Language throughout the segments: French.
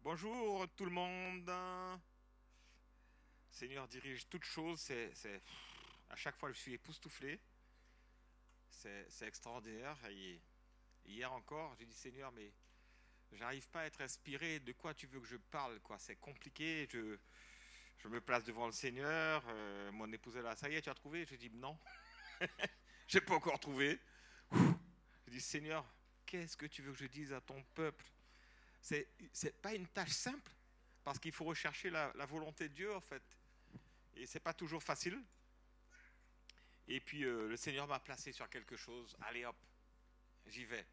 Bonjour tout le monde. Seigneur dirige toutes choses. À chaque fois, je suis époustouflé. C'est extraordinaire. Et hier encore, j'ai dit Seigneur, mais j'arrive pas à être inspiré. De quoi tu veux que je parle, quoi? C'est compliqué. Je me place devant le Seigneur. Mon épouse est là. Ça y est, tu as trouvé? Je dis non. J'ai pas encore trouvé. Je dis Seigneur, qu'est-ce que tu veux que je dise à ton peuple? C'est pas une tâche simple parce qu'il faut rechercher la volonté de Dieu en fait. Et c'est pas toujours facile. Et puis le Seigneur m'a placé sur quelque chose. Allez hop, j'y vais.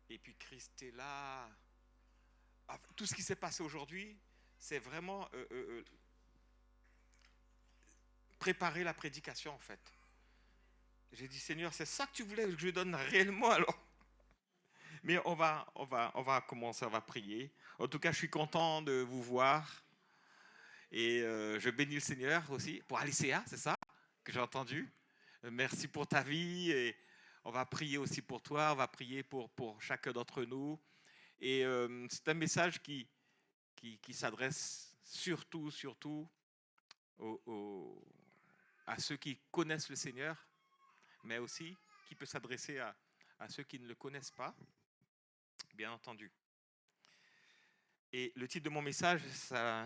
Et puis Christ est là. Ah, tout ce qui s'est passé aujourd'hui, c'est vraiment préparer la prédication en fait. J'ai dit Seigneur, c'est ça que tu voulais que je donne réellement alors. Mais on va commencer, on va prier. En tout cas, je suis content de vous voir. Et je bénis le Seigneur aussi pour Alicia, c'est ça que j'ai entendu. Merci pour ta vie et on va prier aussi pour toi, on va prier pour chacun d'entre nous. Et c'est un message qui s'adresse surtout à ceux qui connaissent le Seigneur, mais aussi qui peut s'adresser à ceux qui ne le connaissent pas, bien entendu. Et le titre de mon message,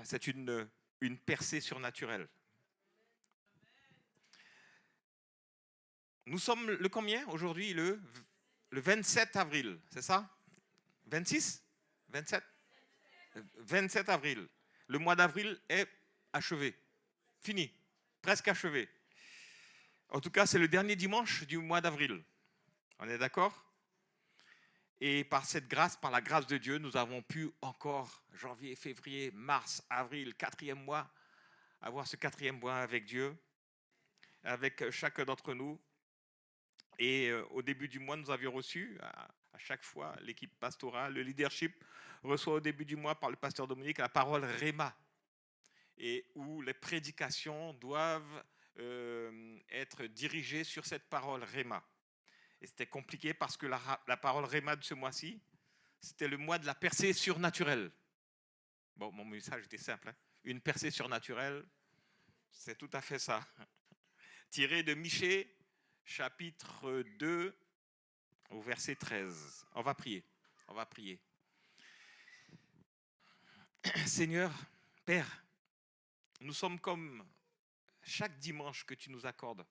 c'est une percée surnaturelle. Nous sommes le combien aujourd'hui? Le 27 avril, c'est ça? 26? 27? 27 avril. Le mois d'avril est achevé. Fini. Presque achevé. En tout cas, c'est le dernier dimanche du mois d'avril. On est d'accord? Et par cette grâce, par la grâce de Dieu, nous avons pu encore, janvier, février, mars, avril, quatrième mois, avoir ce quatrième mois avec Dieu, avec chacun d'entre nous. Et au début du mois, nous avions reçu à chaque fois l'équipe pastorale, le leadership reçoit au début du mois par le pasteur Dominique la parole Réma, et où les prédications doivent être dirigées sur cette parole Réma. Et c'était compliqué parce que la parole Réma de ce mois-ci, c'était le mois de la percée surnaturelle. Bon, mon message était simple. Hein. Une percée surnaturelle, c'est tout à fait ça. Tiré de Michée, chapitre 2, au verset 13. On va prier. On va prier. Seigneur, Père, nous sommes comme chaque dimanche que tu nous accordes,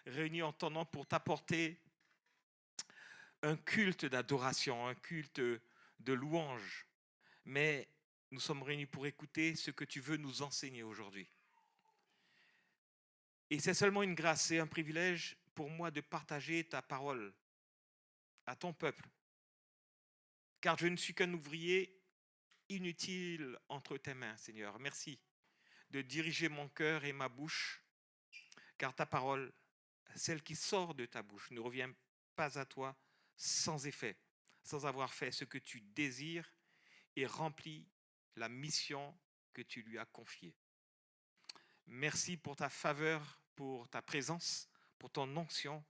réunis en ton nom pour t'apporter un culte d'adoration, un culte de louange. Mais nous sommes réunis pour écouter ce que tu veux nous enseigner aujourd'hui. Et c'est seulement une grâce, c'est un privilège pour moi de partager ta parole à ton peuple. Car je ne suis qu'un ouvrier inutile entre tes mains, Seigneur. Merci de diriger mon cœur et ma bouche, car ta parole, celle qui sort de ta bouche, ne revient pas à toi sans effet, sans avoir fait ce que tu désires et rempli la mission que tu lui as confiée. Merci pour ta faveur, pour ta présence, pour ton onction.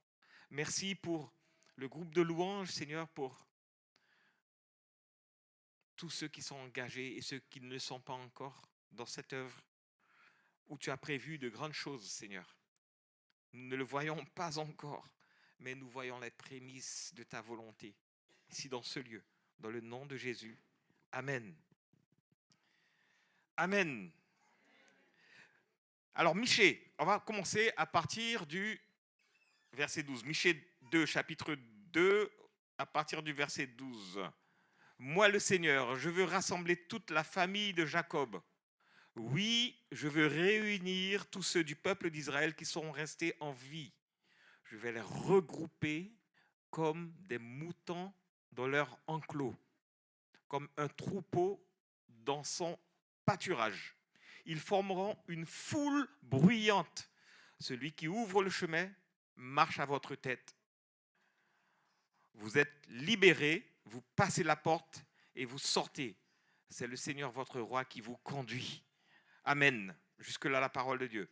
Merci pour le groupe de louanges, Seigneur, pour tous ceux qui sont engagés et ceux qui ne le sont pas encore dans cette œuvre où tu as prévu de grandes choses, Seigneur. Nous ne le voyons pas encore, mais nous voyons les prémices de ta volonté, ici dans ce lieu, dans le nom de Jésus. Amen. Amen. Alors, Michée, on va commencer à partir du verset 12. Michée 2, chapitre 2, à partir du verset 12. Moi, le Seigneur, je veux rassembler toute la famille de Jacob. Oui, je veux réunir tous ceux du peuple d'Israël qui sont restés en vie. Je vais les regrouper comme des moutons dans leur enclos, comme un troupeau dans son pâturage. Ils formeront une foule bruyante. Celui qui ouvre le chemin marche à votre tête. Vous êtes libérés, vous passez la porte et vous sortez. C'est le Seigneur votre roi qui vous conduit. Amen. Jusque-là, la parole de Dieu.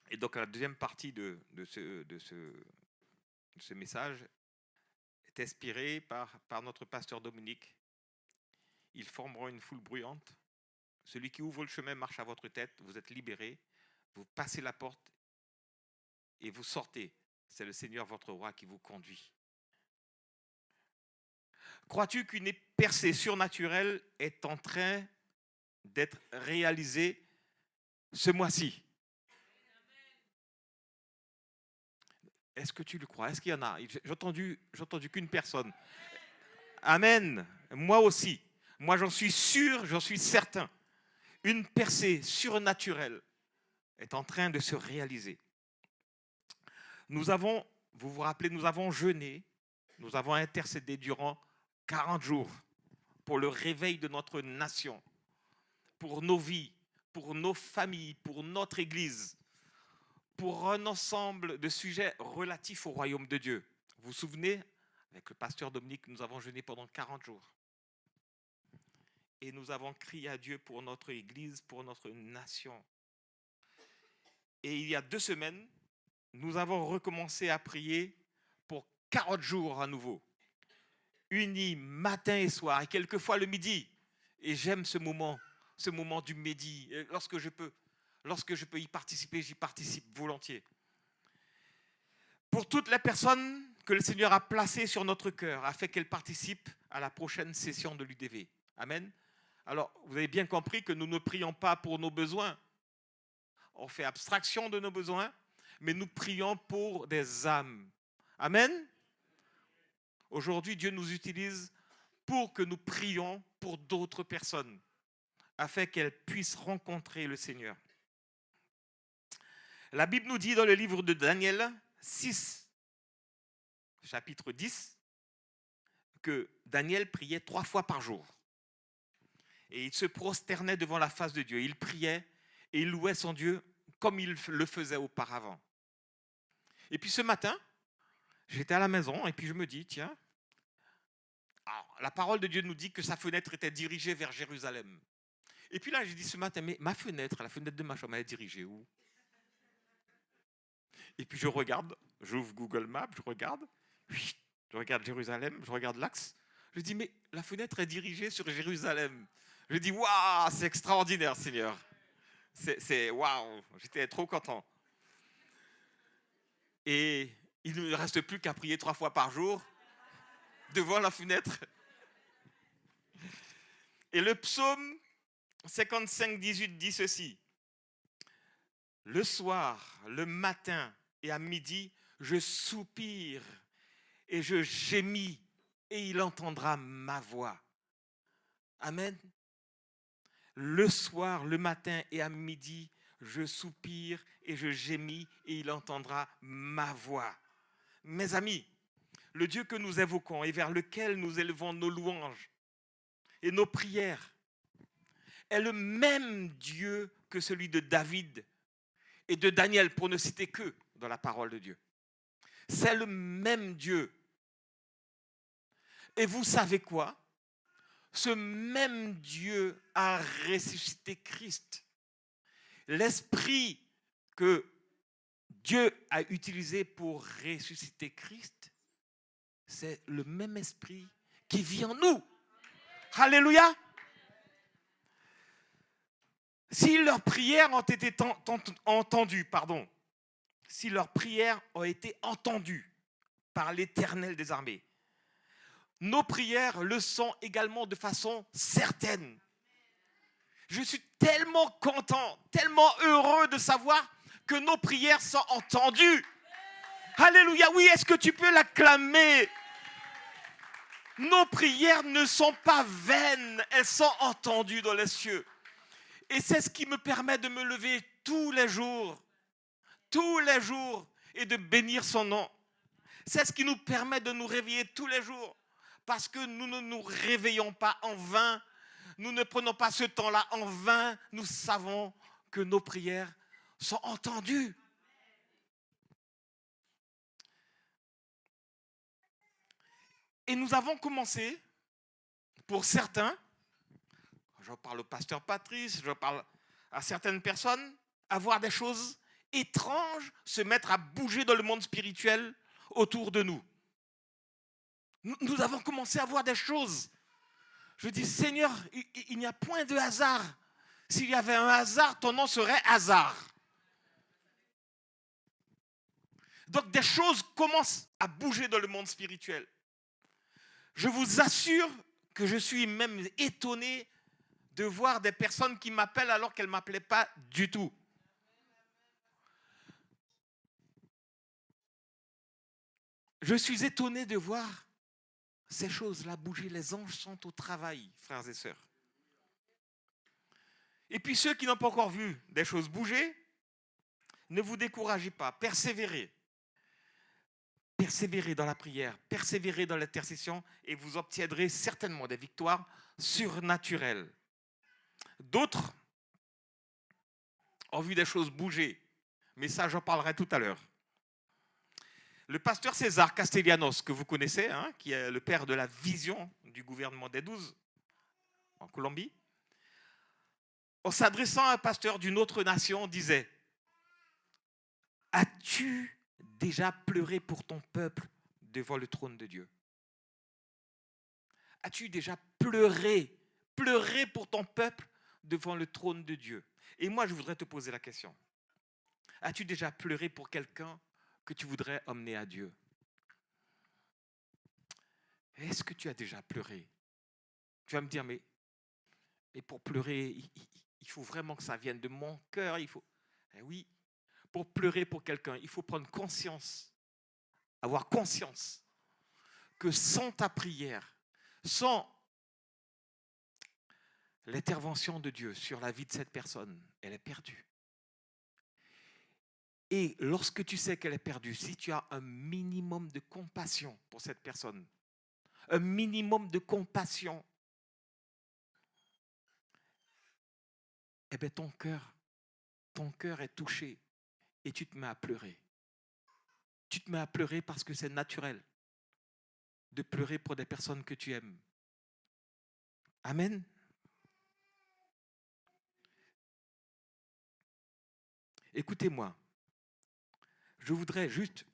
Et donc, la deuxième partie de ce message est inspirée par notre pasteur Dominique. ils formeront une foule bruyante. Celui qui ouvre le chemin marche à votre tête, vous êtes libérés, vous passez la porte et vous sortez. C'est le Seigneur votre roi qui vous conduit. Crois-tu qu'une percée surnaturelle est en train d'être réalisée ce mois-ci? Est-ce que tu le crois? Est-ce qu'il y en a? J'ai entendu qu'une personne. Amen. Moi aussi. Moi, j'en suis sûr, j'en suis certain. Une percée surnaturelle est en train de se réaliser. Vous vous rappelez, nous avons jeûné, nous avons intercédé durant 40 jours pour le réveil de notre nation, pour nos vies, pour nos familles, pour notre Église, pour un ensemble de sujets relatifs au royaume de Dieu. Vous vous souvenez, avec le pasteur Dominique, nous avons jeûné pendant 40 jours. Et nous avons crié à Dieu pour notre Église, pour notre nation. Et il y a 2 semaines, nous avons recommencé à prier pour 40 jours à nouveau. Unis matin et soir, et quelquefois le midi. Et j'aime ce moment du midi. Et lorsque je peux y participer, j'y participe volontiers. Pour toutes les personnes que le Seigneur a placées sur notre cœur, afin qu'elles participent à la prochaine session de l'UDV. Amen. Alors, vous avez bien compris que nous ne prions pas pour nos besoins. On fait abstraction de nos besoins, mais nous prions pour des âmes. Amen. Aujourd'hui, Dieu nous utilise pour que nous prions pour d'autres personnes, afin qu'elles puissent rencontrer le Seigneur. La Bible nous dit dans le livre de Daniel 6, chapitre 10, que Daniel priait 3 fois par jour. Et il se prosternait devant la face de Dieu. Il priait et il louait son Dieu comme il le faisait auparavant. Et puis ce matin, j'étais à la maison et puis je me dis, tiens, alors, la parole de Dieu nous dit que sa fenêtre était dirigée vers Jérusalem. Et puis là, j'ai dit ce matin, mais ma fenêtre, la fenêtre de ma chambre, elle est dirigée où? Et puis je regarde, j'ouvre Google Maps, je regarde Jérusalem, je regarde l'axe. Je dis, mais la fenêtre est dirigée sur Jérusalem. Je dis, waouh, c'est extraordinaire, Seigneur. C'est waouh, j'étais trop content. Et il ne me reste plus qu'à prier 3 fois par jour devant la fenêtre. Et le psaume 55, 18 dit ceci. Le soir, le matin et à midi, je soupire et je gémis et il entendra ma voix. Amen. Le soir, le matin et à midi, je soupire et je gémis et il entendra ma voix. Mes amis, le Dieu que nous évoquons et vers lequel nous élevons nos louanges et nos prières est le même Dieu que celui de David et de Daniel, pour ne citer que dans la parole de Dieu. C'est le même Dieu. Et vous savez quoi? Ce même Dieu a ressuscité Christ. L'esprit que Dieu a utilisé pour ressusciter Christ, c'est le même esprit qui vit en nous. Alléluia. Si leurs prières ont été entendues, si leurs prières ont été entendues par l'Éternel des armées, nos prières le sont également de façon certaine. Je suis tellement content, tellement heureux de savoir que nos prières sont entendues. Alléluia, oui, est-ce que tu peux l'acclamer? Nos prières ne sont pas vaines, elles sont entendues dans les cieux. Et c'est ce qui me permet de me lever tous les jours, et de bénir son nom. C'est ce qui nous permet de nous réveiller tous les jours, parce que nous ne nous réveillons pas en vain, nous ne prenons pas ce temps-là en vain, nous savons que nos prières sont entendues. Et nous avons commencé, pour certains, je parle au pasteur Patrice, je parle à certaines personnes, à voir des choses étranges se mettre à bouger dans le monde spirituel autour de nous. Nous avons commencé à voir des choses Je dis, Seigneur, il n'y a point de hasard. S'il y avait un hasard, ton nom serait hasard. Donc des choses commencent à bouger dans le monde spirituel. Je vous assure que je suis même étonné de voir des personnes qui m'appellent alors qu'elles ne m'appelaient pas du tout. Je suis étonné de voir ces choses-là bouger. Les anges sont au travail, frères et sœurs. Et puis ceux qui n'ont pas encore vu des choses bouger, ne vous découragez pas, persévérez. Persévérez dans la prière, persévérez dans l'intercession et vous obtiendrez certainement des victoires surnaturelles. D'autres ont vu des choses bouger, mais ça j'en parlerai tout à l'heure. Le pasteur César Castellanos, que vous connaissez, hein, qui est le père de la vision du gouvernement des 12 en Colombie, en s'adressant à un pasteur d'une autre nation, disait: as-tu déjà pleuré pour ton peuple devant le trône de Dieu? As-tu déjà pleuré pour ton peuple devant le trône de Dieu? Et moi, je voudrais te poser la question. As-tu déjà pleuré pour quelqu'un que tu voudrais emmener à Dieu? Est-ce que tu as déjà pleuré? Tu vas me dire, mais pour pleurer, il faut vraiment que ça vienne de mon cœur. Eh oui, pour pleurer pour quelqu'un, il faut prendre conscience, avoir conscience que sans ta prière, sans l'intervention de Dieu sur la vie de cette personne, elle est perdue. Et lorsque tu sais qu'elle est perdue, si tu as un minimum de compassion pour cette personne, un minimum de compassion, eh bien ton cœur est touché et tu te mets à pleurer. Tu te mets à pleurer parce que c'est naturel de pleurer pour des personnes que tu aimes. Amen. Écoutez-moi, je voudrais juste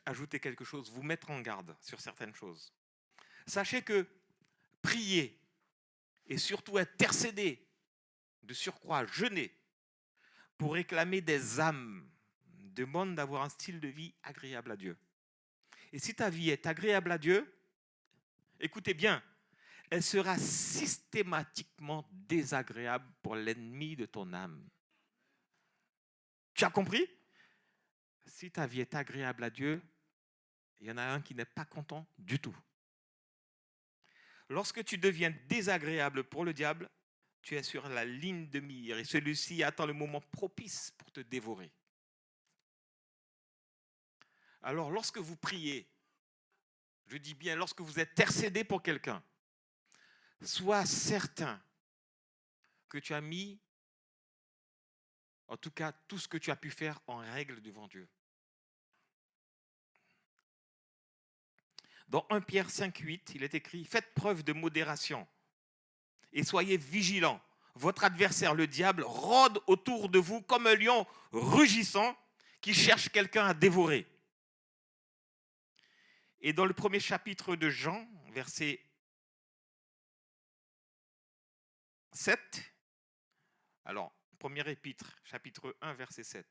ajouter quelque chose, vous mettre en garde sur certaines choses. Sachez que prier et surtout intercéder, de surcroît jeûner, pour réclamer des âmes, demande d'avoir un style de vie agréable à Dieu. Et si ta vie est agréable à Dieu, écoutez bien, elle sera systématiquement désagréable pour l'ennemi de ton âme. Tu as compris? Si ta vie est agréable à Dieu, il y en a un qui n'est pas content du tout. Lorsque tu deviens désagréable pour le diable, tu es sur la ligne de mire et celui-ci attend le moment propice pour te dévorer. Alors, lorsque vous priez, je dis bien lorsque vous êtes intercédé pour quelqu'un, sois certain que tu as mis, en tout cas, tout ce que tu as pu faire en règle devant Dieu. Dans 1 Pierre 5,8, il est écrit: faites preuve de modération et soyez vigilants. Votre adversaire, le diable, rôde autour de vous comme un lion rugissant qui cherche quelqu'un à dévorer. Et dans le premier chapitre de Jean, verset 7, alors, premier épître, chapitre 1, verset 7.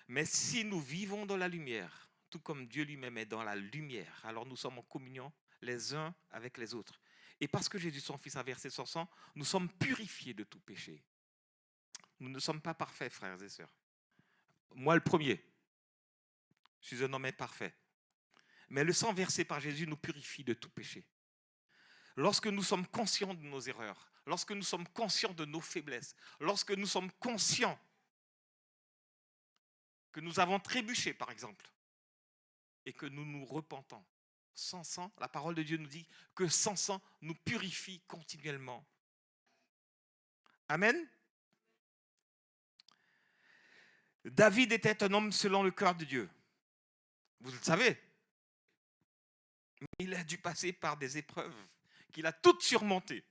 Mais si nous vivons dans la lumière, tout comme Dieu lui-même est dans la lumière, alors nous sommes en communion les uns avec les autres. Et parce que Jésus, son Fils, a versé son sang, nous sommes purifiés de tout péché. Nous ne sommes pas parfaits, frères et sœurs. Moi, le premier, je suis un homme imparfait. Mais le sang versé par Jésus nous purifie de tout péché. Lorsque nous sommes conscients de nos erreurs, lorsque nous sommes conscients de nos faiblesses, lorsque nous sommes conscients que nous avons trébuché, par exemple, et que nous nous repentons, sans sang, la parole de Dieu nous dit que sans sang nous purifie continuellement. Amen. David était un homme selon le cœur de Dieu. Vous le savez. Mais il a dû passer par des épreuves qu'il a toutes surmontées.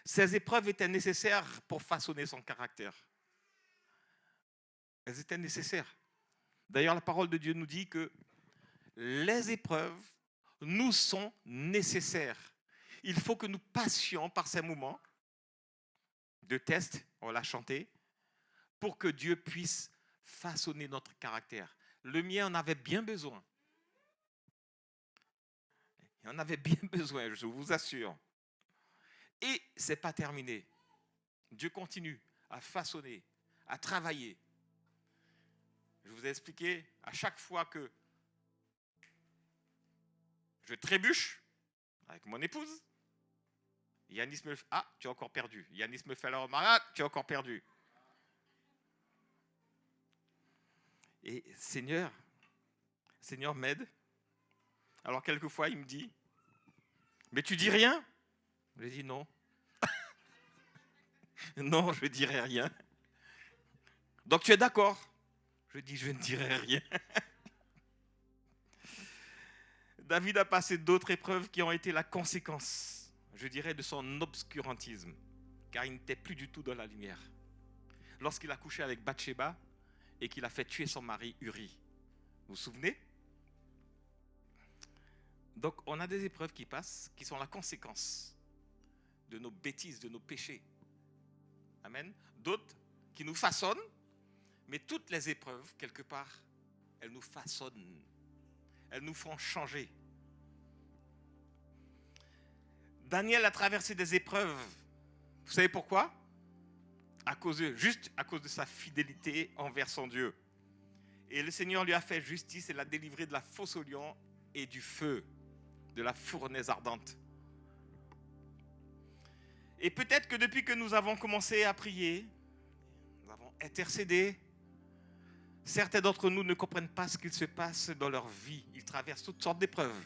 Ces épreuves étaient nécessaires pour façonner son caractère. Elles étaient nécessaires. D'ailleurs, la parole de Dieu nous dit que les épreuves nous sont nécessaires. Il faut que nous passions par ces moments de test, on l'a chanté, pour que Dieu puisse façonner notre caractère. Le mien en avait bien besoin. Il en avait bien besoin, je vous assure. Et ce n'est pas terminé. Dieu continue à façonner, à travailler. Je vous ai expliqué, à chaque fois que je trébuche avec mon épouse, Yanis me fait « Ah, tu as encore perdu ». Yanis me fait la remarque « Ah, tu as encore perdu ». Et Seigneur m'aide. Alors quelquefois, il me dit « Mais tu dis rien ?» Je dis « Non. » Non, je ne dirai rien. Donc tu es d'accord? Je dis « Je ne dirai rien. » David a passé d'autres épreuves qui ont été la conséquence, je dirais, de son obscurantisme, car il n'était plus du tout dans la lumière. Lorsqu'il a couché avec Bathsheba et qu'il a fait tuer son mari Uri. Vous vous souvenez? Donc on a des épreuves qui passent, qui sont la conséquence de nos bêtises, de nos péchés. Amen. D'autres qui nous façonnent, mais toutes les épreuves, quelque part, elles nous façonnent. Elles nous font changer. Daniel a traversé des épreuves. Vous savez pourquoi? Juste à cause de sa fidélité envers son Dieu. Et le Seigneur lui a fait justice et l'a délivré de la fosse au lion et du feu, de la fournaise ardente. Et peut-être que depuis que nous avons commencé à prier, nous avons intercédé, certains d'entre nous ne comprennent pas ce qu'il se passe dans leur vie. Ils traversent toutes sortes d'épreuves.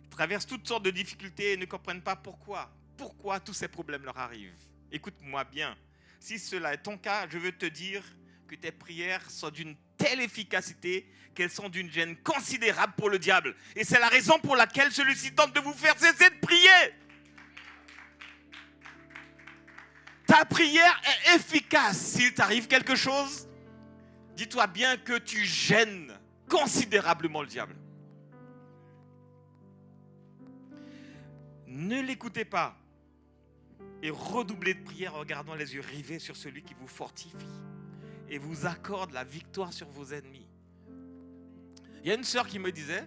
Ils traversent toutes sortes de difficultés et ne comprennent pas pourquoi. Pourquoi tous ces problèmes leur arrivent. Écoute-moi bien. Si cela est ton cas, je veux te dire que tes prières sont d'une telle efficacité qu'elles sont d'une gêne considérable pour le diable. Et c'est la raison pour laquelle celui-ci tente de vous faire cesser de prier. Ta prière est efficace. S'il t'arrive quelque chose, dis-toi bien que tu gênes considérablement le diable. Ne l'écoutez pas et redoublez de prière en gardant les yeux rivés sur celui qui vous fortifie et vous accorde la victoire sur vos ennemis. Il y a une sœur qui me disait,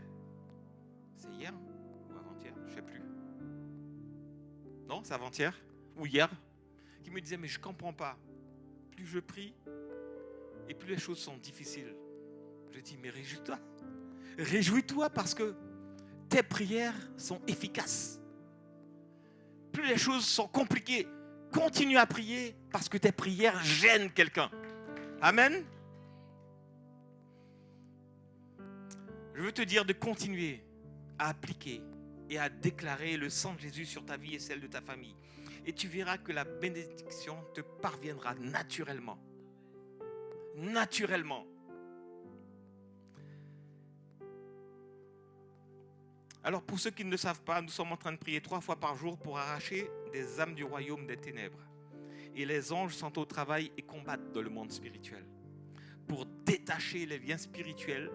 c'est hier ou avant-hier, je ne sais plus. Non, c'est avant-hier ou hier, qui me disait, mais je ne comprends pas. Plus je prie et plus les choses sont difficiles. Je dis, mais réjouis-toi. Réjouis-toi parce que tes prières sont efficaces. Plus les choses sont compliquées, continue à prier parce que tes prières gênent quelqu'un. Amen. Je veux te dire de continuer à appliquer et à déclarer le sang de Jésus sur ta vie et celle de ta famille. Et tu verras que la bénédiction te parviendra naturellement. Naturellement. Alors pour ceux qui ne le savent pas, nous sommes en train de prier 3 fois par jour pour arracher des âmes du royaume des ténèbres. Et les anges sont au travail et combattent dans le monde spirituel pour détacher les liens spirituels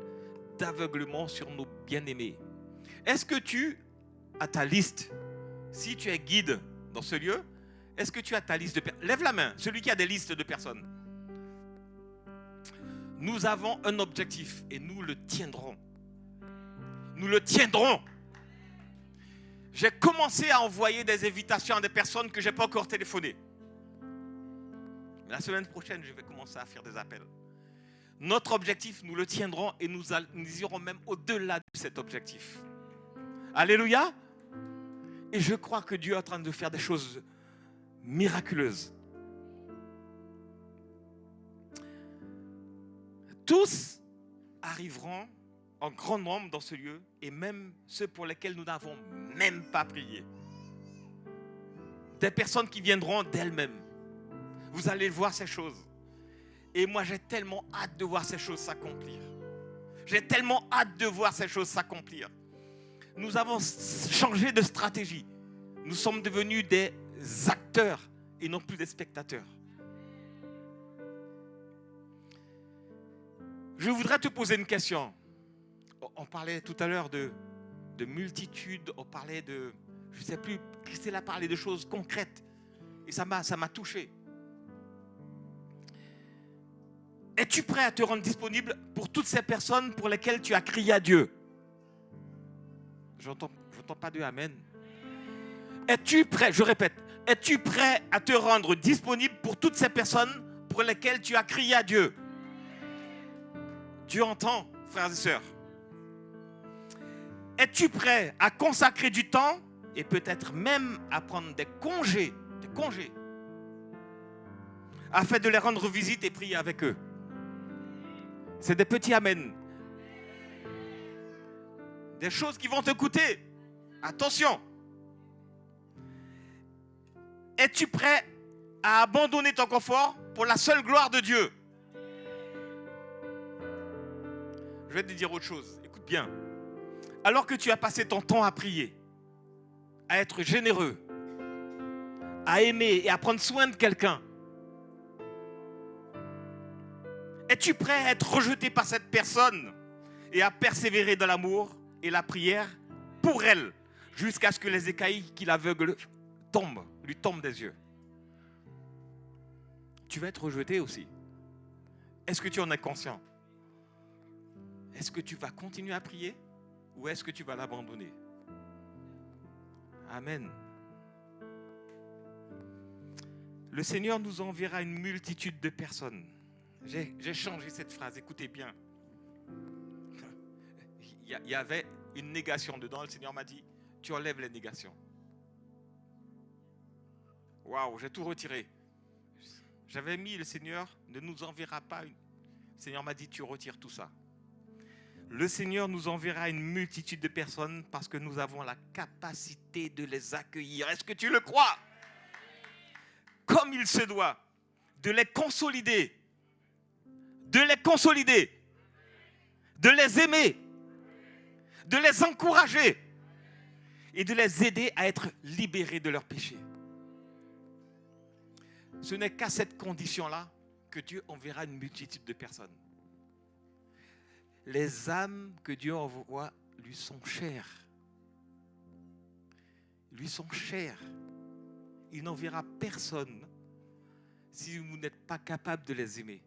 d'aveuglement sur nos bien-aimés. Est-ce que tu as ta liste? Si tu es guide dans ce lieu, est-ce que tu as ta liste de personnes? Lève la main, celui qui a des listes de personnes. Nous avons un objectif et nous le tiendrons. Nous le tiendrons. J'ai commencé à envoyer des invitations à des personnes que je n'ai pas encore téléphonées. Mais la semaine prochaine, je vais commencer à faire des appels. Notre objectif, nous le tiendrons et nous irons même au-delà de cet objectif. Alléluia. Et je crois que Dieu est en train de faire des choses miraculeuses. Tous arriveront en grand nombre dans ce lieu, et même ceux pour lesquels nous n'avons même pas prié. Des personnes qui viendront d'elles-mêmes. Vous allez voir ces choses. Et moi, j'ai tellement hâte de voir ces choses s'accomplir. J'ai tellement hâte de voir ces choses s'accomplir. Nous avons changé de stratégie. Nous sommes devenus des acteurs et non plus des spectateurs. Je voudrais te poser une question. On parlait tout à l'heure de de multitudes, on parlait de, je ne sais plus, Christelle a parlé de choses concrètes. Et ça m'a touché. Es-tu prêt à te rendre disponible pour toutes ces personnes pour lesquelles tu as crié à Dieu? J'entends pas de amen. Es-tu prêt, je répète, es-tu prêt à te rendre disponible pour toutes ces personnes pour lesquelles tu as crié à Dieu? Dieu entend, frères et sœurs. Es-tu prêt à consacrer du temps et peut-être même à prendre des congés, afin de les rendre visite et prier avec eux? C'est des petits amen. Des choses qui vont te coûter. Attention. Es-tu prêt à abandonner ton confort pour la seule gloire de Dieu? Je vais te dire autre chose. Écoute bien. Alors que tu as passé ton temps à prier, à être généreux, à aimer et à prendre soin de quelqu'un, es-tu prêt à être rejeté par cette personne et à persévérer dans l'amour et la prière pour elle jusqu'à ce que les écailles qui l'aveuglent lui tombent des yeux? Tu vas être rejeté aussi. Est-ce que tu en es conscient? Est-ce que tu vas continuer à prier ou est-ce que tu vas l'abandonner? Amen. Le Seigneur nous enverra une multitude de personnes. J'ai changé cette phrase, écoutez bien. Il y avait une négation dedans. Le Seigneur m'a dit, tu enlèves les négations. Waouh, j'ai tout retiré. J'avais mis, le Seigneur ne nous enverra pas. Le Seigneur m'a dit, tu retires tout ça. Le Seigneur nous enverra une multitude de personnes parce que nous avons la capacité de les accueillir. Est-ce que tu le crois? Comme il se doit, de les consolider, de les aimer, de les encourager et de les aider à être libérés de leurs péchés. Ce n'est qu'à cette condition-là que Dieu enverra une multitude de personnes. Les âmes que Dieu envoie lui sont chères. Lui sont chères. Il n'enverra personne si vous n'êtes pas capable de les aimer.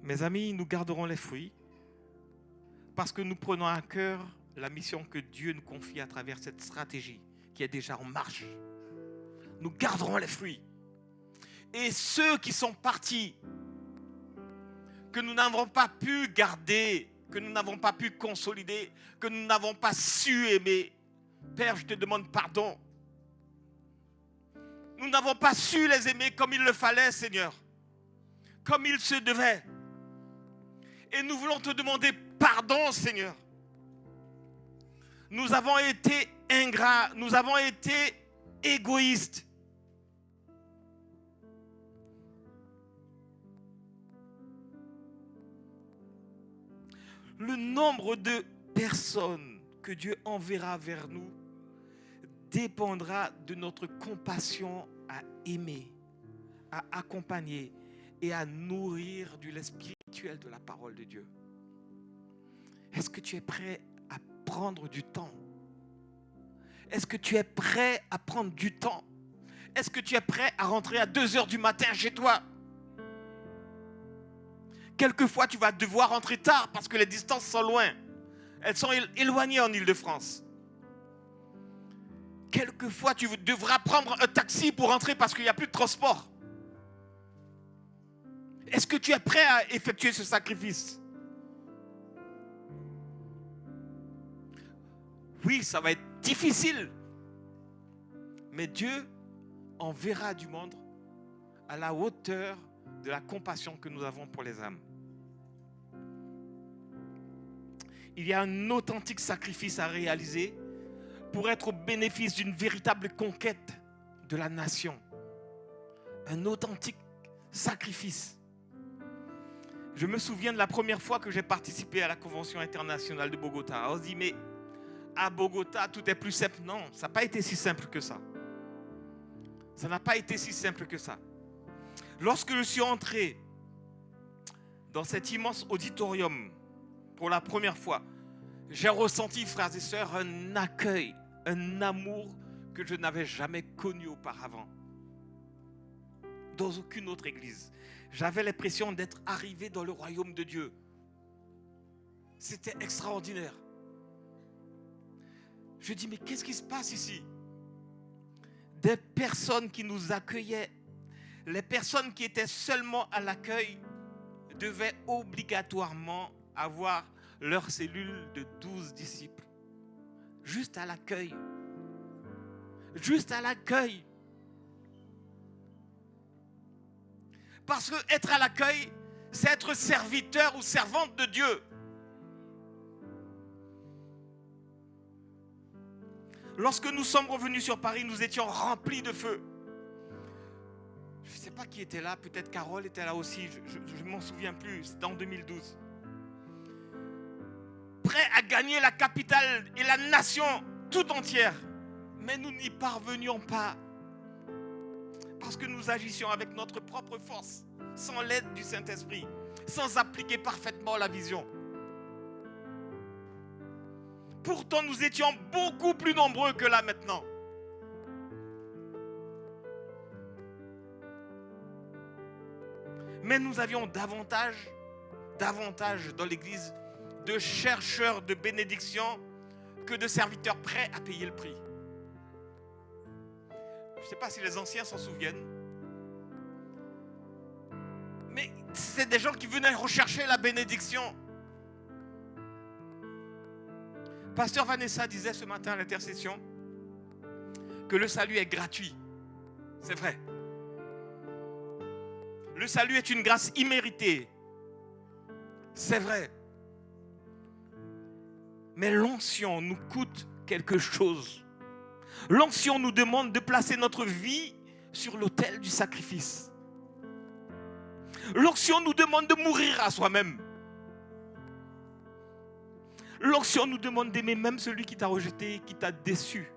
Mes amis, nous garderons les fruits parce que nous prenons à cœur la mission que Dieu nous confie à travers cette stratégie qui est déjà en marche. Nous garderons les fruits. Et ceux qui sont partis, que nous n'avons pas pu garder, que nous n'avons pas pu consolider, que nous n'avons pas su aimer, Père, je te demande pardon. Nous n'avons pas su les aimer comme il le fallait, Seigneur, comme il se devait. Et nous voulons te demander pardon, Seigneur. Nous avons été ingrats, nous avons été égoïstes. Le nombre de personnes que Dieu enverra vers nous dépendra de notre compassion à aimer, à accompagner et à nourrir du lait spirituel de la parole de Dieu. Est-ce que tu es prêt à prendre du temps? Est-ce que tu es prêt à prendre du temps? Est-ce que tu es prêt à rentrer à 2h du matin chez toi? Quelquefois, tu vas devoir rentrer tard parce que les distances sont loin. Elles sont éloignées en Île-de-France. Quelquefois, tu devras prendre un taxi pour rentrer parce qu'il n'y a plus de transport. Est-ce que tu es prêt à effectuer ce sacrifice? Oui, ça va être difficile. Mais Dieu enverra du monde à la hauteur de la compassion que nous avons pour les âmes. Il y a un authentique sacrifice à réaliser pour être au bénéfice d'une véritable conquête de la nation. Un authentique sacrifice. Je me souviens de la première fois que j'ai participé à la Convention internationale de Bogota. On se dit, mais à Bogota, tout est plus simple. Non, ça n'a pas été si simple que ça. Ça n'a pas été si simple que ça. Lorsque je suis entré dans cet immense auditorium, pour la première fois, j'ai ressenti, frères et sœurs, un accueil, un amour que je n'avais jamais connu auparavant. Dans aucune autre église. J'avais l'impression d'être arrivé dans le royaume de Dieu. C'était extraordinaire. Je dis, mais qu'est-ce qui se passe ici? Des personnes qui nous accueillaient, les personnes qui étaient seulement à l'accueil devaient obligatoirement avoir leur cellule de 12 disciples. Juste à l'accueil. Juste à l'accueil. Parce que être à l'accueil, c'est être serviteur ou servante de Dieu. Lorsque nous sommes revenus sur Paris, nous étions remplis de feu. Je ne sais pas qui était là, peut-être Carole était là aussi, je ne m'en souviens plus, c'était en 2012. Prêts à gagner la capitale et la nation tout entière. Mais nous n'y parvenions pas. Parce que nous agissions avec notre propre force, sans l'aide du Saint-Esprit, sans appliquer parfaitement la vision. Pourtant, nous étions beaucoup plus nombreux que là maintenant. Mais nous avions davantage dans l'église de chercheurs de bénédiction que de serviteurs prêts à payer le prix. Je ne sais pas si les anciens s'en souviennent. Mais c'est des gens qui venaient rechercher la bénédiction. Pasteur Vanessa disait ce matin à l'intercession que le salut est gratuit. C'est vrai. Le salut est une grâce imméritée. C'est vrai. Mais l'onction nous coûte quelque chose. L'onction nous demande de placer notre vie sur l'autel du sacrifice. L'onction nous demande de mourir à soi-même. L'onction nous demande d'aimer même celui qui t'a rejeté, qui t'a déçu.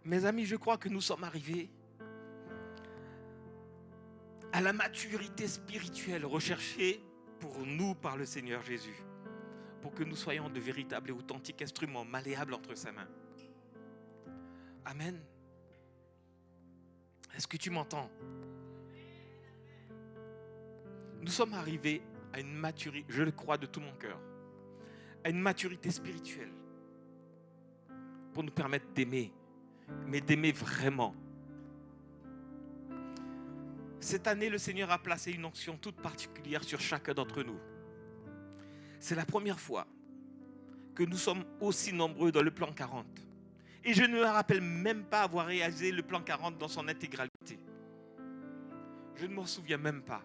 Mes amis, je crois que nous sommes arrivés à la maturité spirituelle recherchée pour nous par le Seigneur Jésus, pour que nous soyons de véritables et authentiques instruments malléables entre ses mains. Amen. Est-ce que tu m'entends? Nous sommes arrivés à une maturité, je le crois de tout mon cœur, à une maturité spirituelle pour nous permettre d'aimer, mais d'aimer vraiment. Cette année, le Seigneur a placé une onction toute particulière sur chacun d'entre nous. C'est la première fois que nous sommes aussi nombreux dans le plan 40. Et je ne me rappelle même pas avoir réalisé le plan 40 dans son intégralité. Je ne m'en souviens même pas.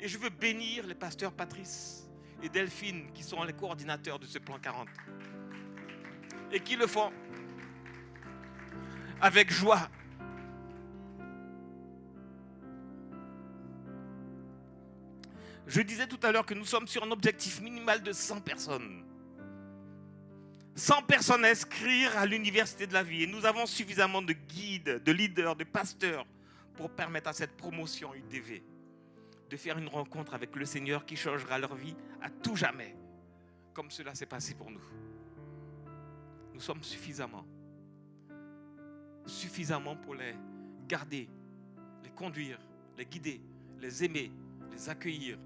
Et je veux bénir les pasteurs Patrice et Delphine qui sont les coordinateurs de ce plan 40. Et qui le font avec joie. Je disais tout à l'heure que nous sommes sur un objectif minimal de 100 personnes. 100 personnes à inscrire à l'université de la vie. Et nous avons suffisamment de guides, de leaders, de pasteurs pour permettre à cette promotion UDV de faire une rencontre avec le Seigneur qui changera leur vie à tout jamais, comme cela s'est passé pour nous. Nous sommes suffisamment pour les garder, les conduire, les guider, les aimer, les accueillir,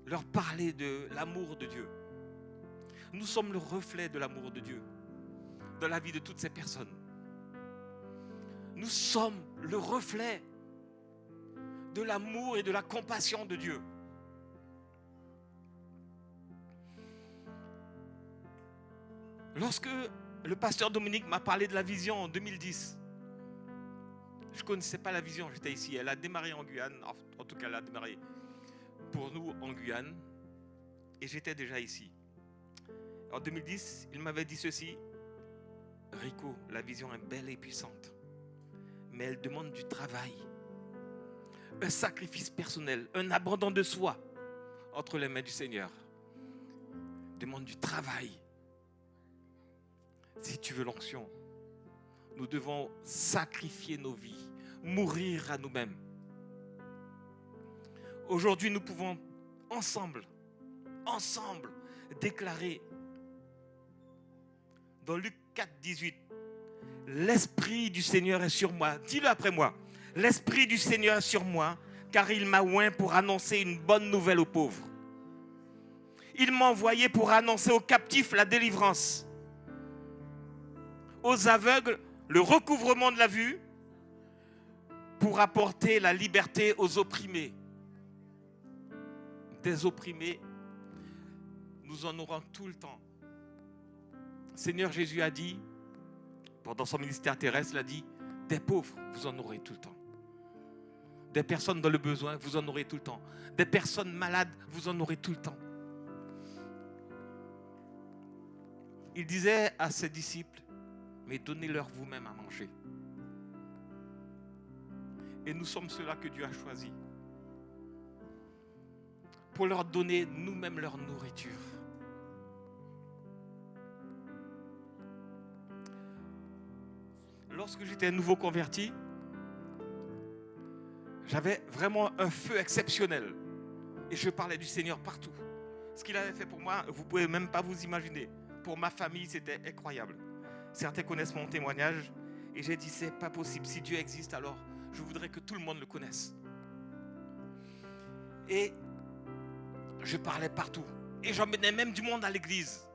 leur parler de l'amour de Dieu. Nous sommes le reflet de l'amour de Dieu dans la vie de toutes ces personnes. Nous sommes le reflet de l'amour et de la compassion de Dieu. Lorsque le pasteur Dominique m'a parlé de la vision en 2010, je ne connaissais pas la vision, j'étais ici. Elle a démarré en Guyane, en tout cas elle a démarré pour nous en Guyane, et j'étais déjà ici. En 2010, il m'avait dit ceci: Rico, la vision est belle et puissante, mais elle demande du travail, un sacrifice personnel, un abandon de soi entre les mains du Seigneur. Demande du travail si tu veux l'onction. nous devons sacrifier nos vies, mourir à nous-mêmes. Aujourd'hui, nous pouvons ensemble, déclarer dans Luc 4, 18, l'Esprit du Seigneur est sur moi. Dis-le après moi. L'Esprit du Seigneur est sur moi, car il m'a oint pour annoncer une bonne nouvelle aux pauvres. Il m'a envoyé pour annoncer aux captifs la délivrance, aux aveugles le recouvrement de la vue, pour apporter la liberté aux opprimés. Des opprimés, nous en aurons tout le temps. Seigneur Jésus a dit, pendant son ministère terrestre, il a dit, des pauvres, vous en aurez tout le temps. Des personnes dans le besoin, vous en aurez tout le temps. Des personnes malades, vous en aurez tout le temps. Il disait à ses disciples, mais donnez-leur vous-même à manger. Et nous sommes ceux-là que Dieu a choisis pour leur donner nous-mêmes leur nourriture. Lorsque j'étais nouveau converti, j'avais vraiment un feu exceptionnel. Et je parlais du Seigneur partout. Ce qu'il avait fait pour moi, vous ne pouvez même pas vous imaginer. Pour ma famille, c'était incroyable. Certains connaissent mon témoignage. Et j'ai dit, c'est pas possible. Si Dieu existe, alors je voudrais que tout le monde le connaisse. Et je parlais partout. Et j'emmenais même du monde à l'église.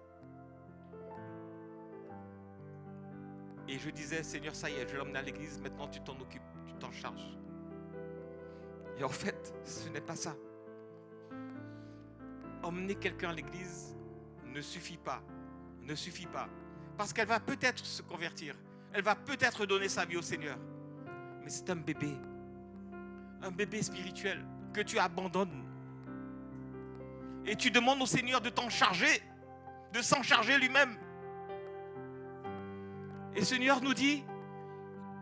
Et je disais, Seigneur, ça y est, je l'ai emmené à l'église. Maintenant, tu t'en occupes, tu t'en charges. Et en fait, ce n'est pas ça. Emmener quelqu'un à l'église ne suffit pas. Ne suffit pas. Parce qu'elle va peut-être se convertir. Elle va peut-être donner sa vie au Seigneur. Mais c'est un bébé. Un bébé spirituel que tu abandonnes. Et tu demandes au Seigneur de t'en charger. De s'en charger lui-même. Et le Seigneur nous dit,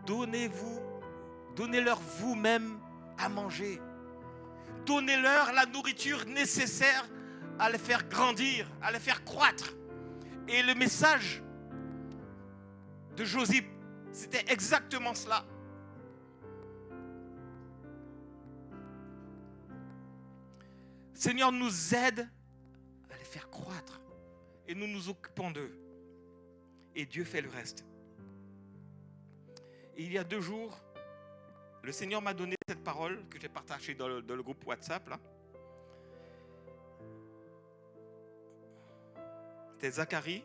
donnez-leur vous-même à manger. Donnez-leur la nourriture nécessaire à les faire grandir, à les faire croître. Et le message de Josip, c'était exactement cela. Le Seigneur nous aide à les faire croître. Et nous nous occupons d'eux. Et Dieu fait le reste. Et il y a 2 jours, le Seigneur m'a donné cette parole que j'ai partagée dans le groupe WhatsApp. Là. C'était Zacharie,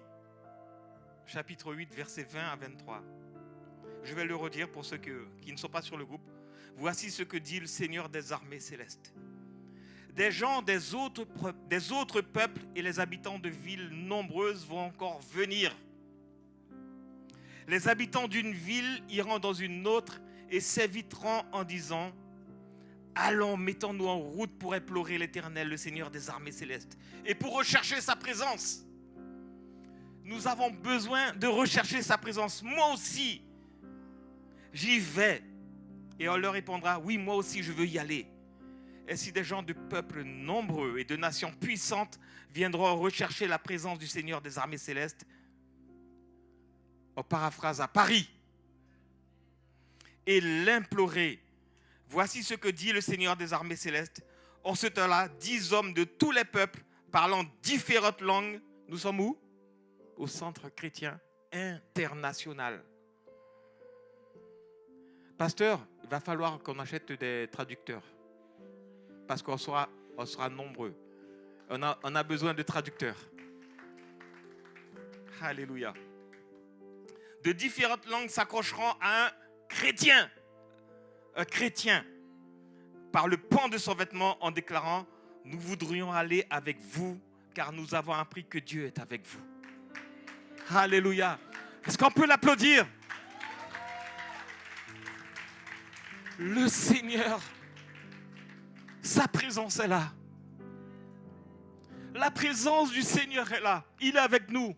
chapitre 8, versets 20 à 23. Je vais le redire pour ceux qui ne sont pas sur le groupe. Voici ce que dit le Seigneur des armées célestes. Des gens des autres peuples et les habitants de villes nombreuses vont encore venir. Les habitants d'une ville iront dans une autre et s'inviteront en disant « Allons, mettons-nous en route pour implorer l'Éternel, le Seigneur des armées célestes, et pour rechercher sa présence. » Nous avons besoin de rechercher sa présence. Moi aussi, j'y vais. Et on leur répondra « Oui, moi aussi, je veux y aller. » Et si des gens de peuples nombreux et de nations puissantes viendront rechercher la présence du Seigneur des armées célestes, on paraphrase à Paris, et l'implorer. Voici ce que dit le Seigneur des armées célestes. En ce temps-là, 10 hommes de tous les peuples parlant différentes langues. Nous sommes où? Au Centre chrétien international. Pasteur, il va falloir qu'on achète des traducteurs. Parce qu'on sera nombreux. On a besoin de traducteurs. Alléluia. De différentes langues s'accrocheront à un chrétien. Un chrétien. Par le pan de son vêtement en déclarant « Nous voudrions aller avec vous car nous avons appris que Dieu est avec vous. » Alléluia. Est-ce qu'on peut l'applaudir? Le Seigneur, sa présence est là. La présence du Seigneur est là. Il est avec nous.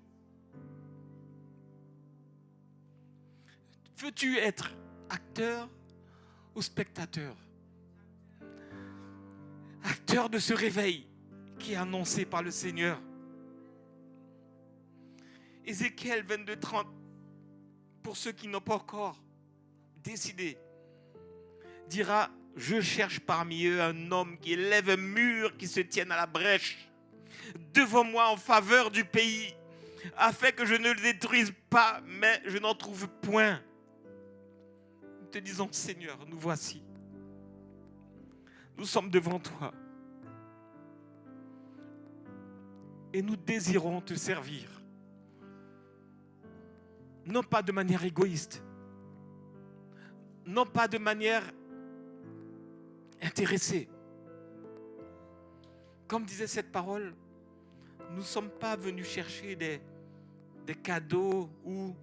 Veux-tu être acteur ou spectateur? Acteur de ce réveil qui est annoncé par le Seigneur. Ézéchiel 22, 30. pour ceux qui n'ont pas encore décidé, dira, je cherche parmi eux un homme qui élève un mur, qui se tienne à la brèche devant moi en faveur du pays, afin que je ne le détruise pas, mais je n'en trouve point. Nous te disons, Seigneur, nous voici. Nous sommes devant toi. Et nous désirons te servir. Non pas de manière égoïste. Non pas de manière intéressée. Comme disait cette parole, nous ne sommes pas venus chercher des cadeaux ou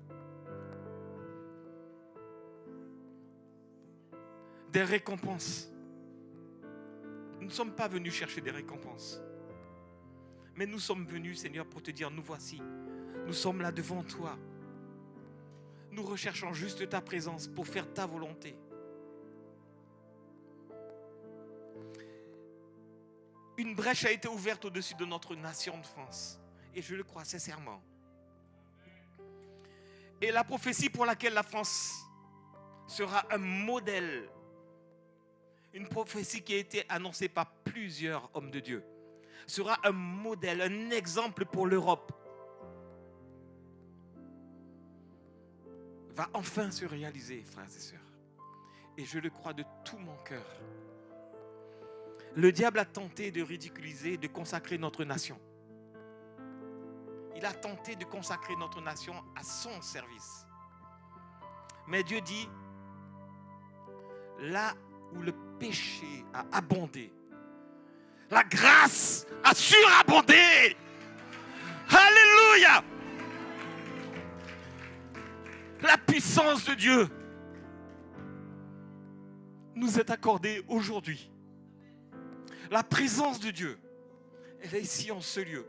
des récompenses. Nous ne sommes pas venus chercher des récompenses. Mais nous sommes venus, Seigneur, pour te dire, nous voici. Nous sommes là devant toi. Nous recherchons juste ta présence pour faire ta volonté. Une brèche a été ouverte au-dessus de notre nation de France. Et je le crois sincèrement. Et la prophétie pour laquelle la France sera un modèle, une prophétie qui a été annoncée par plusieurs hommes de Dieu, sera un modèle, un exemple pour l'Europe, va enfin se réaliser, frères et sœurs. Et je le crois de tout mon cœur. Le diable a tenté de ridiculiser, de consacrer notre nation. Il a tenté de consacrer notre nation à son service. Mais Dieu dit, là où le péché a abondé, la grâce a surabondé. Alléluia! La puissance de Dieu nous est accordée aujourd'hui. La présence de Dieu, elle est ici en ce lieu.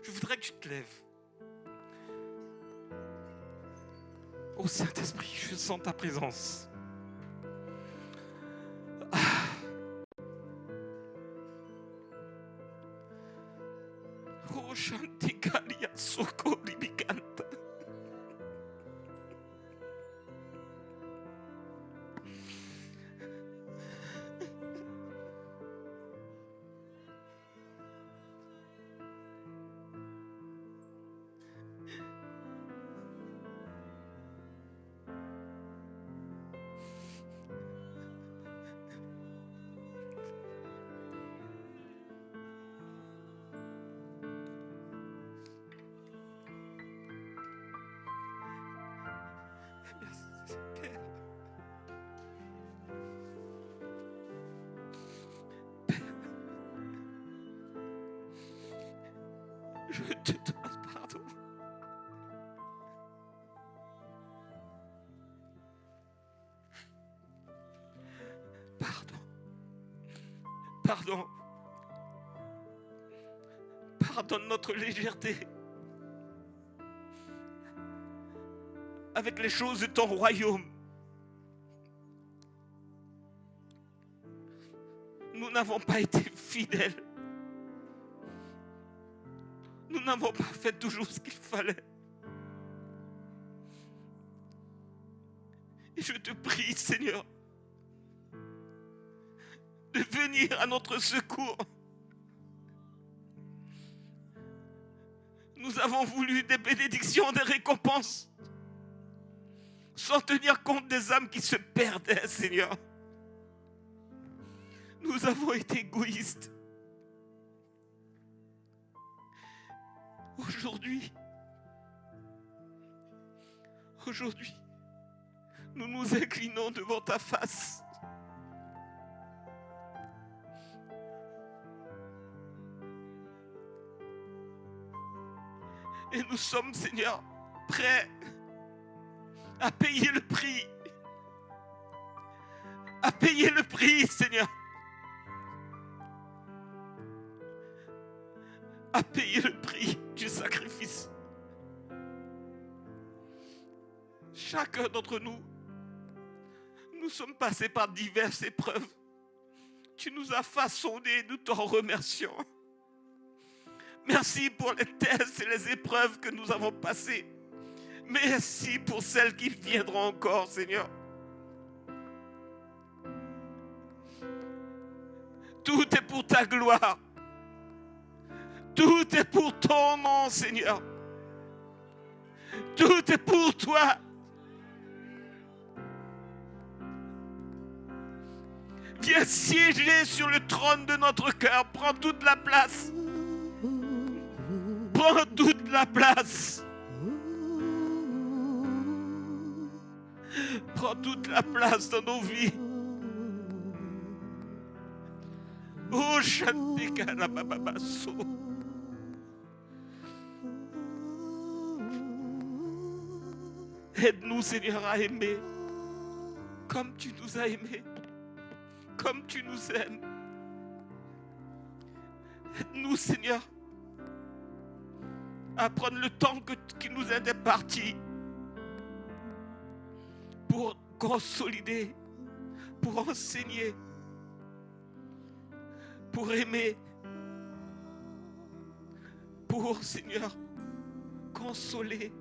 Je voudrais que tu te lèves. Oh Saint-Esprit, je sens ta présence. Oh Shantigalia Soko Libicanta. Je te demande pardon. Pardon. Pardon. Pardonne notre légèreté avec les choses de ton royaume. Nous n'avons pas été fidèles. Nous n'avons pas fait toujours ce qu'il fallait. Et je te prie, Seigneur, de venir à notre secours. Nous avons voulu des bénédictions, des récompenses, sans tenir compte des âmes qui se perdaient, Seigneur. Nous avons été égoïstes. Aujourd'hui, nous nous inclinons devant ta face. Et nous sommes, Seigneur, prêts à payer le prix. À payer le prix, Seigneur. À payer le prix du sacrifice. Chacun d'entre nous, nous sommes passés par diverses épreuves. Tu nous as façonnés, nous t'en remercions. Merci pour les tests et les épreuves que nous avons passées. Merci pour celles qui viendront encore, Seigneur. Tout est pour ta gloire. Tout est pour ton nom, Seigneur. Tout est pour toi. Viens siéger sur le trône de notre cœur. Prends toute la place. Prends toute la place. Prends toute la place dans nos vies. Oh, Shantikarabababaso. Aide-nous, Seigneur, à aimer comme tu nous as aimés, comme tu nous aimes. Aide-nous, Seigneur, à prendre le temps qui nous est imparti pour consolider, pour enseigner, pour aimer, pour, Seigneur, consoler.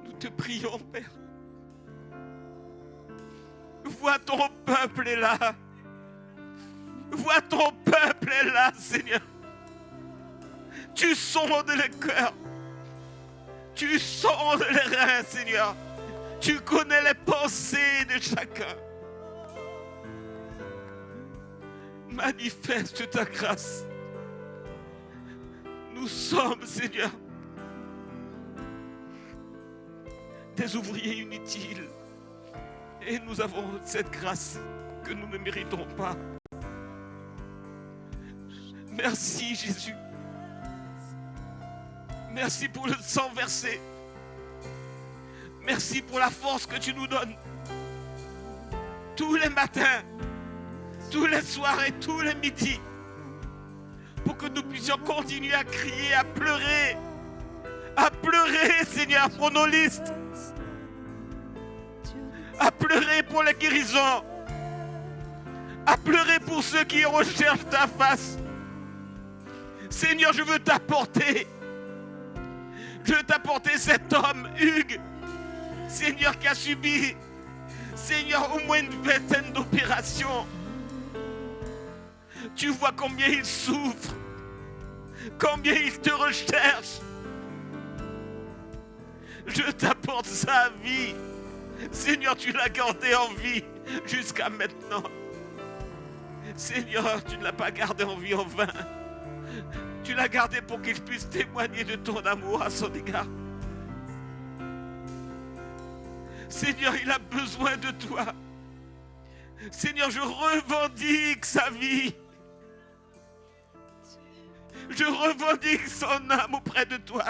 Nous te prions, Père. Vois ton peuple est là. Vois ton peuple est là, Seigneur. Tu sondes les cœurs. Tu sondes les reins, Seigneur. Tu connais les pensées de chacun. Manifeste ta grâce. Nous sommes, Seigneur, des ouvriers inutiles. Et nous avons cette grâce que nous ne méritons pas. Merci, Jésus. Merci pour le sang versé. Merci pour la force que tu nous donnes. Tous les matins, tous les soirs et tous les midis. Pour que nous puissions continuer à crier, à pleurer. À pleurer, Seigneur, pour nos listes. À pleurer pour les guérisons. À pleurer pour ceux qui recherchent ta face. Seigneur, je veux t'apporter. Je veux t'apporter cet homme, Hugues. Seigneur, qui a subi, Seigneur, au moins une vingtaine d'opérations. Tu vois combien il souffre. Combien il te recherche. Je t'apporte sa vie. Seigneur, tu l'as gardé en vie jusqu'à maintenant. Seigneur, tu ne l'as pas gardé en vie en vain. Tu l'as gardé pour qu'il puisse témoigner de ton amour à son égard. Seigneur, il a besoin de toi. Seigneur, je revendique sa vie. Je revendique son âme auprès de toi.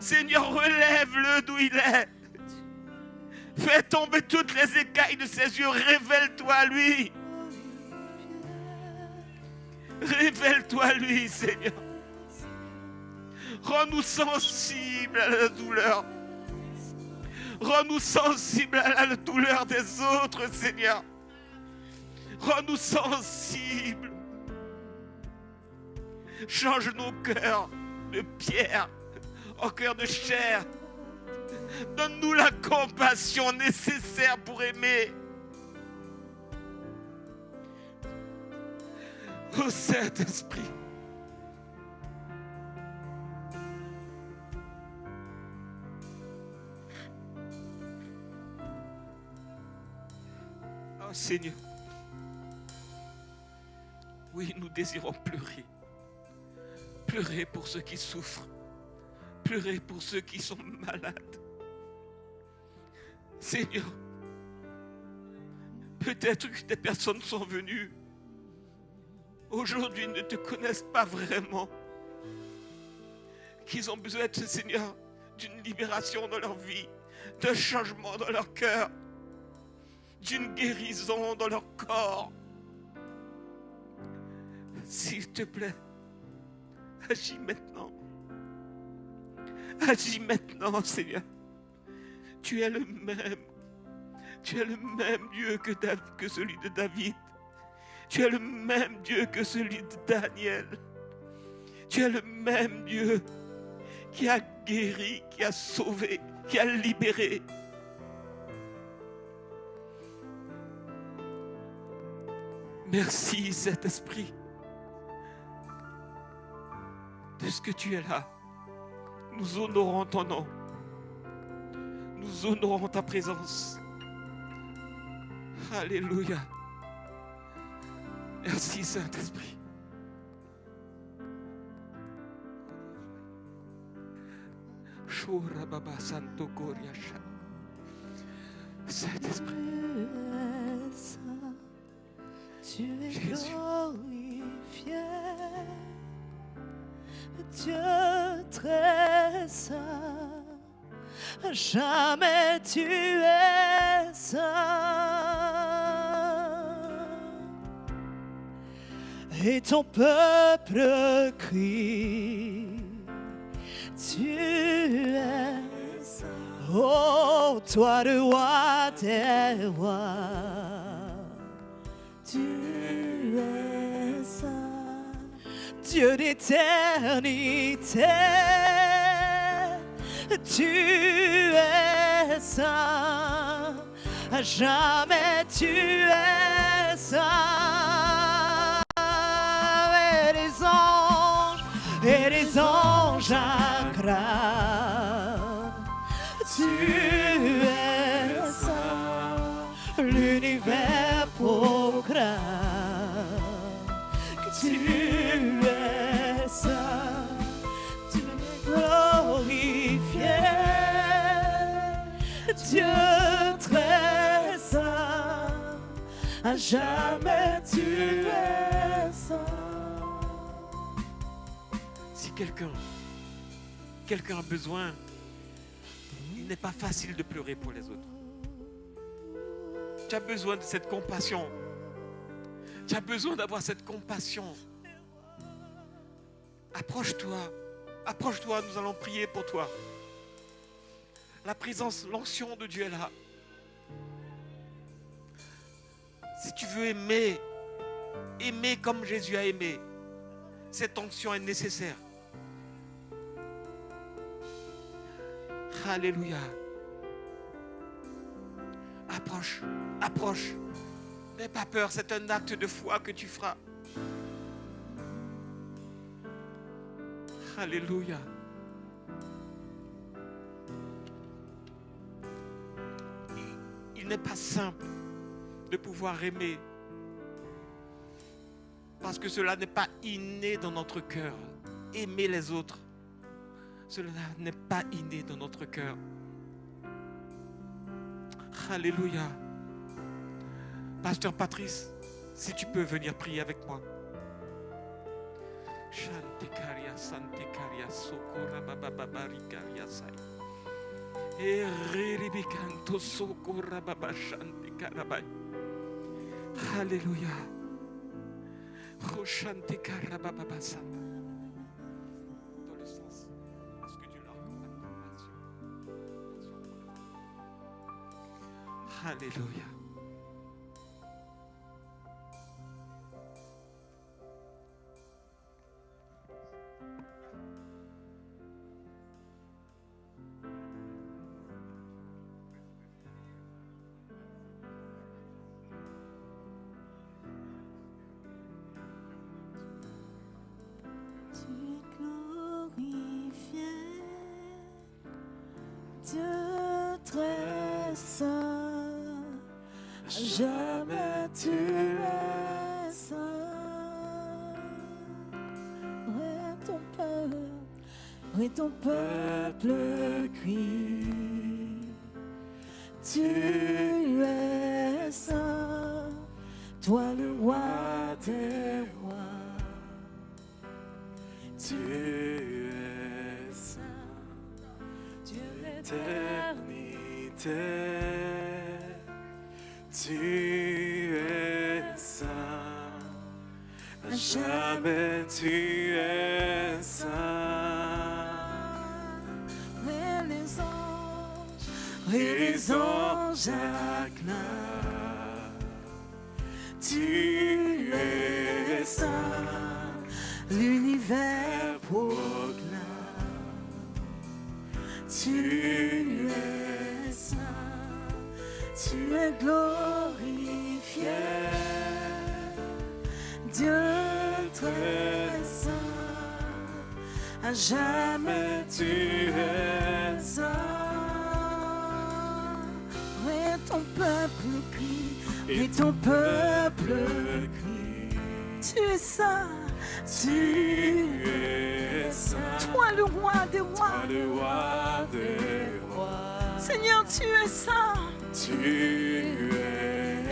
Seigneur, relève-le d'où il est. Fais tomber toutes les écailles de ses yeux. Révèle-toi à lui. Révèle-toi à lui, Seigneur. Rends-nous sensibles à la douleur. Rends-nous sensibles à la douleur des autres, Seigneur. Rends-nous sensibles. Change nos cœurs de pierre en cœur de chair. Donne-nous la compassion nécessaire pour aimer. Ô Saint-Esprit, oh Seigneur, oui, nous désirons pleurer. Pleurer pour ceux qui souffrent. Pleurer pour ceux qui sont malades. Seigneur, peut-être que des personnes sont venues aujourd'hui ne te connaissent pas vraiment. Qu'ils ont besoin, Seigneur, d'une libération dans leur vie, d'un changement dans leur cœur, d'une guérison dans leur corps. S'il te plaît, agis maintenant. Agis maintenant, Seigneur. Tu es le même. Tu es le même Dieu que celui de David. Tu es le même Dieu que celui de Daniel. Tu es le même Dieu qui a guéri, qui a sauvé, qui a libéré. Merci Saint-Esprit de ce que tu es là. Nous honorons ton nom. Nous honorons ta présence. Alléluia. Merci Saint-Esprit. Saint-Esprit. Tu es Jésus. glorifié, Dieu très saint, jamais tu es saint. Et ton peuple crie, tu es saint. Oh, toi le roi des rois. Tu es saint, Dieu d'éternité. Tu es saint, à jamais tu es saint. Et les anges acclament. Tu es saint, l'univers proclame que tu es saint, tu es glorifié, Dieu très saint, à jamais tu es saint. Si quelqu'un a besoin, il n'est pas facile de pleurer pour les autres. Tu as besoin de cette compassion. Tu as besoin d'avoir cette compassion. Approche-toi. Approche-toi, nous allons prier pour toi. La présence, l'onction de Dieu est là. Si tu veux aimer, aimer comme Jésus a aimé, cette onction est nécessaire. Alléluia. Approche, approche. N'aie pas peur, c'est un acte de foi que tu feras. Alléluia. Il n'est pas simple de pouvoir aimer parce que cela n'est pas inné dans notre cœur. Aimer les autres, cela n'est pas inné dans notre cœur. Alléluia. Pasteur Patrice, si tu peux venir prier avec moi. Shantekaria Santekaria Sokora Bababarikaria Sai. Et Riribikanto Sokora Baba Shantekarabai. Alléluia. Roshantekara Baba Santa. Dans le sens, est-ce que Dieu leur accorde la compassion? Alléluia. Dieu très saint, jamais tu es saint. Oui, ton peuple crie. Tu es saint, toi le roi des rois. Tu es saint, Dieu l'éternité. Tu es saint, jamais tu es saint. Et les anges acclament. Tu es saint, l'univers tu es saint, tu es glorifié, Dieu très saint, à jamais tu es saint. Et ton peuple crie, et ton peuple crie, tu es saint, tu es saint, toi le roi des rois, le roi des rois. Seigneur, tu es saint, tu es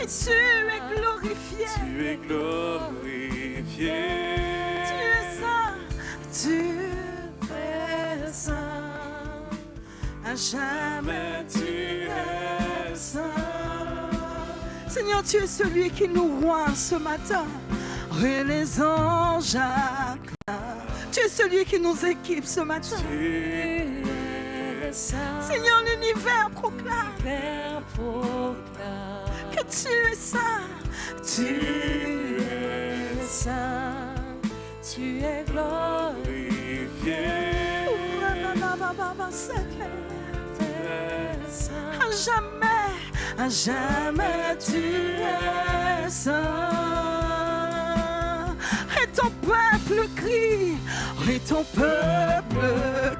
et tu es glorifié, tu es glorifié, tu es saint, tu es saint, à jamais tu es saint. Seigneur, tu es celui qui nous roi ce matin. Et les anges acclament. Tu es celui qui nous équipe ce matin. Seigneur, l'univers proclame que tu es saint. Tu es saint. Tu es glorifié. À jamais tu es saint. Et ton peuple crie, et ton peuple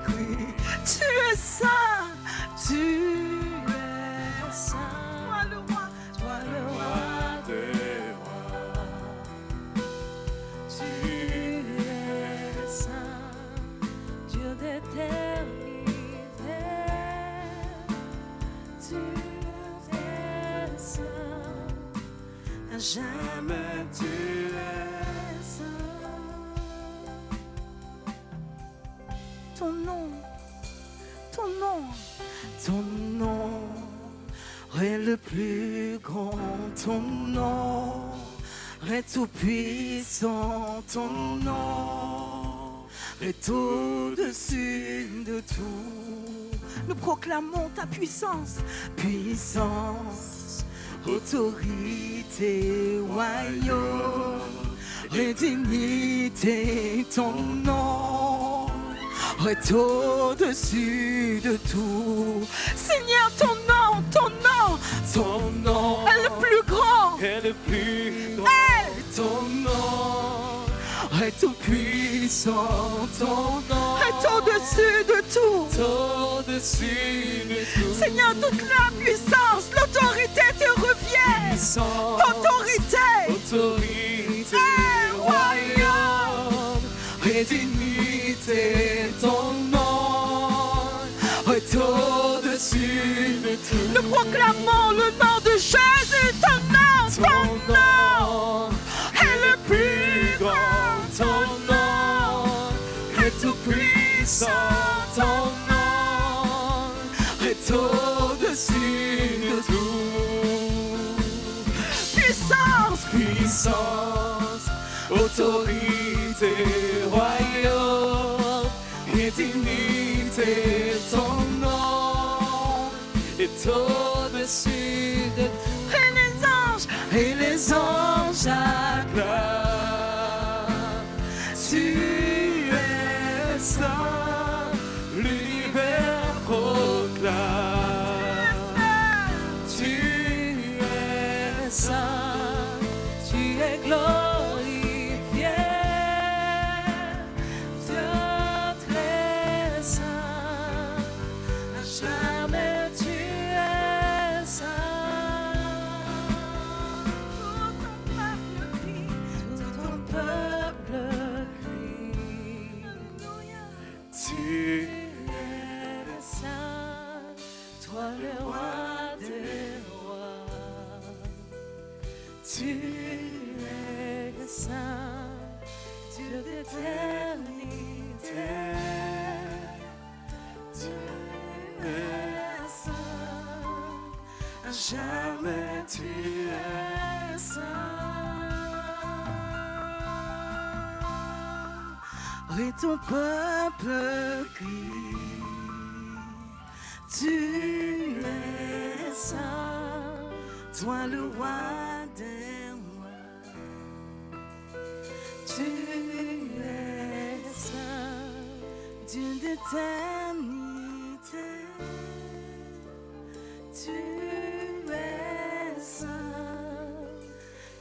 crie, tu es saint, tu es saint. Toi le roi des rois, tu es saint, Dieu d'éternité, tu es saint, à jamais tu es saint. Ton nom, ton nom, ton nom est le plus grand, ton nom est tout puissant, ton nom est au-dessus de tout. Nous proclamons ta puissance, puissance, autorité, royaume et dignité, ton nom est au-dessus de tout. Seigneur, ton nom, ton nom, ton nom est le plus grand, est le plus grand. Et ton nom est tout puissant, ton nom est au-dessus de tout, au-dessus de tout. Seigneur, toute la puissance, l'autorité te revient. Puissance, autorité, royaume et dignité, ton nom est au-dessus de tout. Nous proclamons le nom de Jésus, ton nom est le plus grand, ton nom est tout puissant, ton nom est au-dessus de tout. Puissance, puissance, autorité, royaume et dignité, ton nom est au-dessus de tout. Et les anges acclament, tu es saint, l'univers proclame, tu es saint, tu es glorifié, Dieu très saint, à jamais tu es saint. Tu es saint, toi le roi des rois. Tu es saint, Dieu d'éternité. Tu es saint, à jamais tu es saint. Et ton peuple crie, tu es saint, toi le roi des rois. Tu es saint, Dieu d'éternité.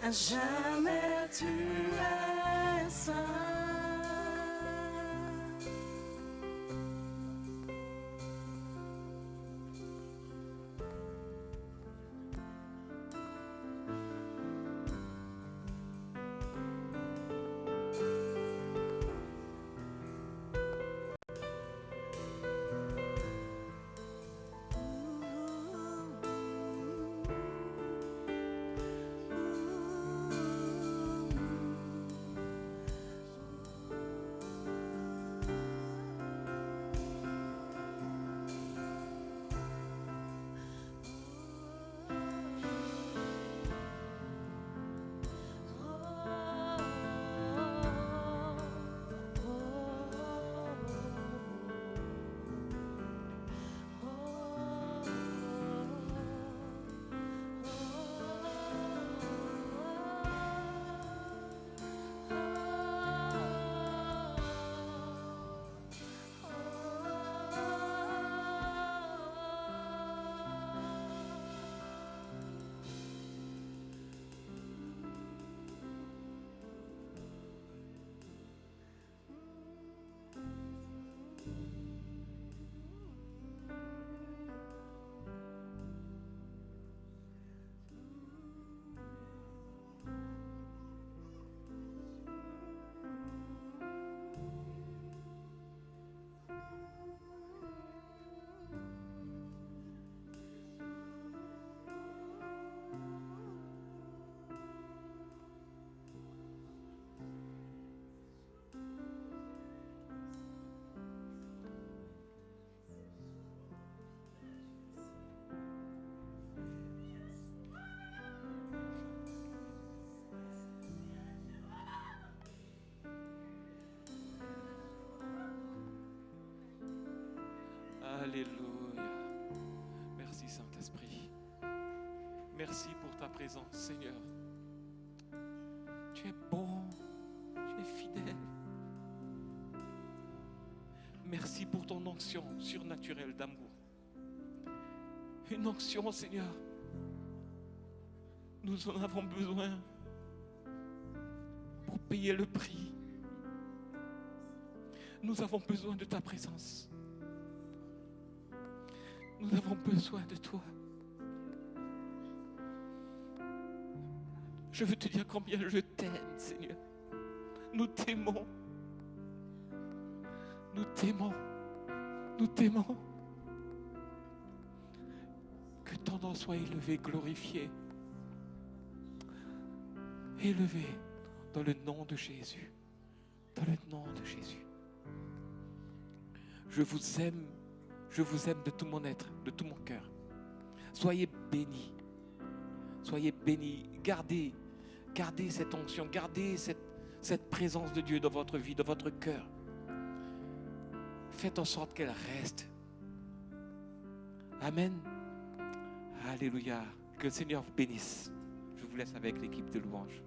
À jamais tu es saint. Alléluia. Merci Saint-Esprit. Merci pour ta présence, Seigneur. Tu es bon, tu es fidèle. Merci pour ton onction surnaturelle d'amour. Une onction, Seigneur. Nous en avons besoin pour payer le prix. Nous avons besoin de ta présence. Nous avons besoin de toi. Je veux te dire combien je t'aime, Seigneur. Nous t'aimons. Nous t'aimons. Nous t'aimons. Que ton nom soit élevé, glorifié. Élevé dans le nom de Jésus. Dans le nom de Jésus. Je vous aime de tout mon être, de tout mon cœur. Soyez bénis. Soyez bénis. Gardez cette onction, gardez cette présence de Dieu dans votre vie, dans votre cœur. Faites en sorte qu'elle reste. Amen. Alléluia. Que le Seigneur vous bénisse. Je vous laisse avec l'équipe de louanges.